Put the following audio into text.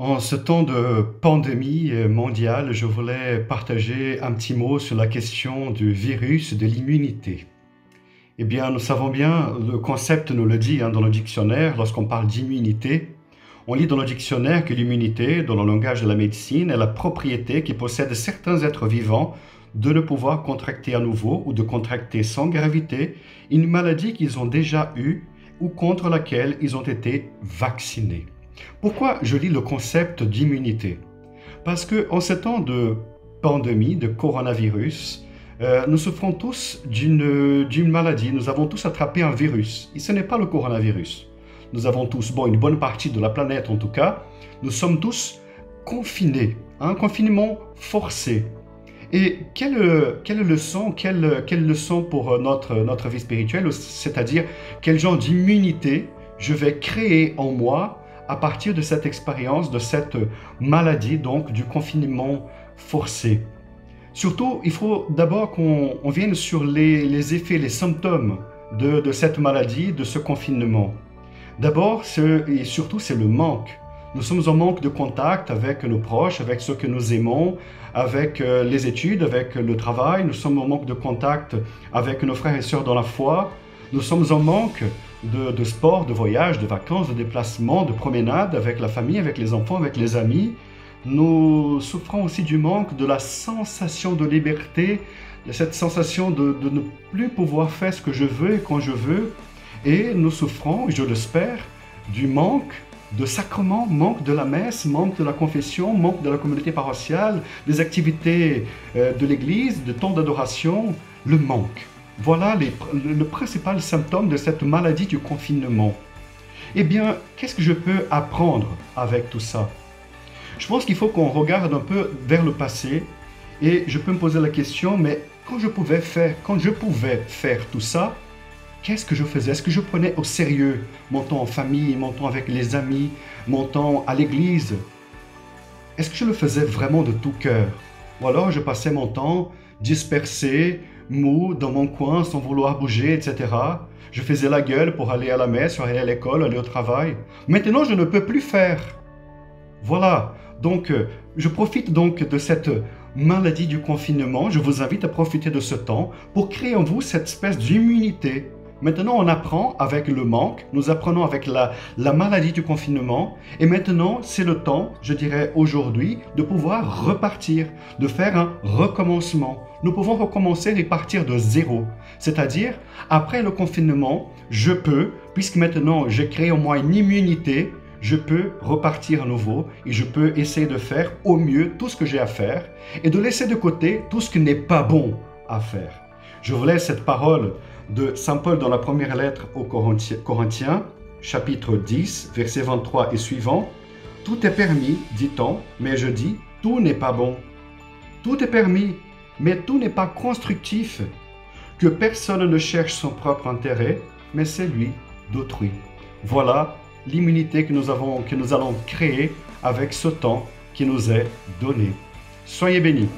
En ce temps de pandémie mondiale, je voulais partager un petit mot sur la question du virus de l'immunité. Eh bien, nous savons bien, le concept nous le dit dans le dictionnaire, lorsqu'on parle d'immunité, on lit dans le dictionnaire que l'immunité, dans le langage de la médecine, est la propriété qui possèdent certains êtres vivants de ne pouvoir contracter à nouveau ou de contracter sans gravité une maladie qu'ils ont déjà eue ou contre laquelle ils ont été vaccinés. Pourquoi je lis le concept d'immunité? Parce qu'en ces temps de pandémie, de coronavirus, nous souffrons tous d'une maladie. Nous avons tous attrapé un virus. Et ce n'est pas le coronavirus. Nous avons tous, une bonne partie de la planète en tout cas, nous sommes tous confinés, un confinement forcé. Et quelle leçon pour notre vie spirituelle, c'est-à-dire quel genre d'immunité je vais créer en moi à partir de cette expérience, de cette maladie, donc du confinement forcé. Surtout, il faut d'abord qu'on vienne sur les effets, les symptômes de cette maladie, de ce confinement. D'abord, et surtout, c'est le manque. Nous sommes en manque de contact avec nos proches, avec ceux que nous aimons, avec les études, avec le travail. Nous sommes en manque de contact avec nos frères et sœurs dans la foi. Nous sommes en manque de sport, de voyage, de vacances, de déplacements, de promenades avec la famille, avec les enfants, avec les amis. Nous souffrons aussi du manque de la sensation de liberté, de cette sensation de ne plus pouvoir faire ce que je veux et quand je veux. Et nous souffrons, je l'espère, du manque de sacrements, manque de la messe, manque de la confession, manque de la communauté paroissiale, des activités de l'église, de temps d'adoration, le manque. Voilà le principal symptôme de cette maladie du confinement. Eh bien, qu'est-ce que je peux apprendre avec tout ça? Je pense qu'il faut qu'on regarde un peu vers le passé et je peux me poser la question, mais quand je pouvais faire tout ça, qu'est-ce que je faisais? Est-ce que je prenais au sérieux mon temps en famille, mon temps avec les amis, mon temps à l'église? Est-ce que je le faisais vraiment de tout cœur? Ou alors je passais mon temps dispersé, mou, dans mon coin, sans vouloir bouger, etc. Je faisais la gueule pour aller à la messe, aller à l'école, aller au travail. Maintenant, je ne peux plus faire. Voilà, donc je profite donc de cette maladie du confinement. Je vous invite à profiter de ce temps pour créer en vous cette espèce d'immunité. Maintenant, on apprend avec le manque, nous apprenons avec la maladie du confinement, et maintenant, c'est le temps, je dirais aujourd'hui, de pouvoir repartir, de faire un recommencement. Nous pouvons recommencer et partir de zéro. C'est-à-dire, après le confinement, je peux, puisque maintenant j'ai créé en moi une immunité, je peux repartir à nouveau et je peux essayer de faire au mieux tout ce que j'ai à faire et de laisser de côté tout ce qui n'est pas bon à faire. Je vous laisse cette parole de Saint Paul dans la première lettre aux Corinthiens, chapitre 10, versets 23 et suivants. Tout est permis, dit-on, mais je dis, tout n'est pas bon. Tout est permis, mais tout n'est pas constructif. Que personne ne cherche son propre intérêt, mais celui d'autrui. Voilà l'immunité que nous allons créer avec ce temps qui nous est donné. Soyez bénis.